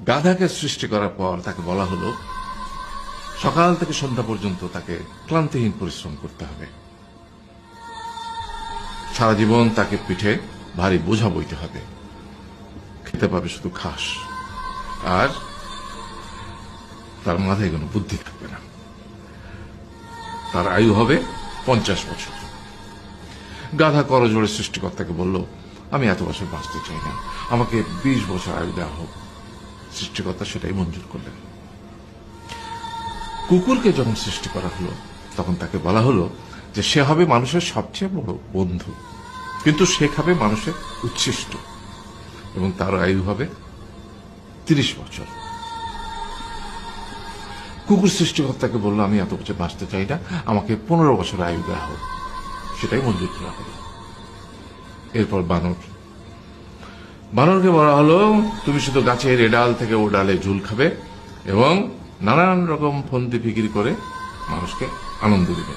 গাধাকে সৃষ্টি করার পর তাকে বলা হলো সকাল থেকে সন্ধ্যা পর্যন্ত তাকে ক্লান্তিহীন পরিশ্রম করতে হবে, সারা জীবন তাকে পিঠে ভারী বোঝা বইতে হবে, খেতে পাবে শুধু ঘাস, আর তার মাথায় কোনো বুদ্ধি থাকবে না। তার আয়ু হবে 50 বছর। গাধা করজোড়ে সৃষ্টিকর্তাকে বলল, আমি এত বছর বাঁচতে চাই না, আমাকে 20 বছর আয়ু দেওয়া হোক। সৃষ্টিকর্তা সেটাই মঞ্জুর করলেন। কুকুরকে যখন সৃষ্টি করা হলো তখন তাকে বলা হলো যে সে হবে মানুষের সবচেয়ে বড় বন্ধু, কিন্তু সে খাবে মানুষের উচ্ছিষ্ট, এবং তার আয়ু হবে 30 বছর। কুকুর সৃষ্টিকর্তাকে বলল, আমি এত বছর বাঁচতে চাই না, আমাকে 15 বছর আয়ু দেওয়া হোক। সেটাই মঞ্জুর করা হলো। এরপর বানরকে বলা হলো, তুমি শুধু গাছের এ ডাল থেকে ও ডালে ঝুল খাবে এবং নানান রকম ফন্দি ফিকির করে মানুষকে আনন্দ দিবে,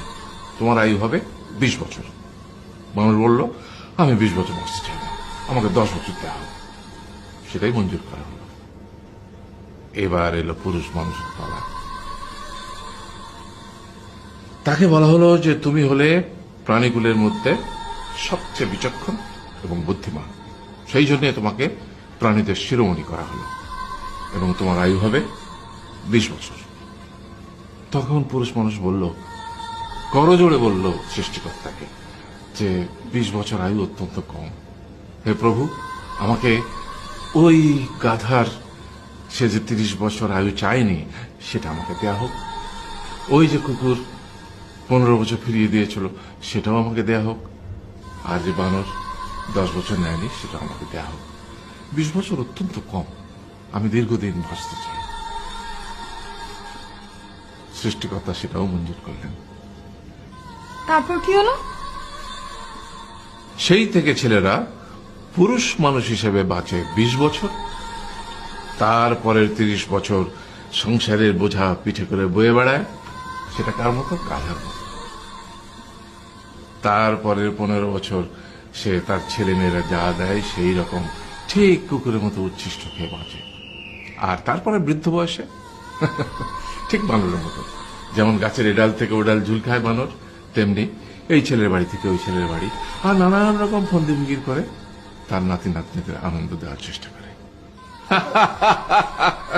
তোমার আয়ু হবে 20 বছর। বানর বলল, আমি 20 বছর বাঁচতে চাই না, আমাকে 10 বছর দেওয়া হোক। সেটাই মঞ্জুর করা হলো। এবার এলো পুরুষ মানুষের পালা। তাকে বলা হলো যে তুমি হলে প্রাণীকুলের মধ্যে সবচেয়ে বিচক্ষণ এবং বুদ্ধিমান, সেই জন্য তোমাকে প্রাণীদের শিরোমণি করা হলো এবং তোমার আয়ু হবে 20 বছর। তখন পুরুষ মানুষ বলল, করজোড়ে বলল সৃষ্টিকর্তাকে যে 20 বছর আয়ু অত্যন্ত কম, হে প্রভু, আমাকে ওই গাধার সে যে 30 বছর আয়ু চায়নি সেটা আমাকে দেয়া হোক, ওই যে কুকুর 15 বছর ফিরিয়ে দিয়েছিল সেটাও আমাকে দেয়া হোক, আর যে বানর 10 বছর নেয়নি সেটাও আমাকে দেয়া হোক। 20 বছর অত্যন্ত কম, আমি দীর্ঘদিন বাঁচতে চাই। সৃষ্টিকর্তা সেটাও মঞ্জুর করলেন। তারপর কি হলো? সেই থেকে ছেলেরা পুরুষ মানুষ হিসেবে বাঁচে 20 বছর, তারপরের 30 বছর সংসারের বোঝা পিঠে করে বয়ে বেড়ায়, সেটা কার মতো? গাধার মতো। তারপরের 15 বছর সে তার ছেলে মেয়েরা যা দেয় সেই রকম ঠিক কুকুরের মতো উচ্ছিষ্ট খেয়ে বাঁচে। আর তারপরে বৃদ্ধ বয়সে ঠিক বানরের মতো, যেমন গাছের এডাল থেকে ওডাল ঝুল খায় বানর, তেমনি এই ছেলের বাড়ি থেকে ওই ছেলের বাড়ি, আর নানান রকম ফন্দি ফিকির করে তার নাতি নাতনিদের আনন্দ দেওয়ার চেষ্টা করে।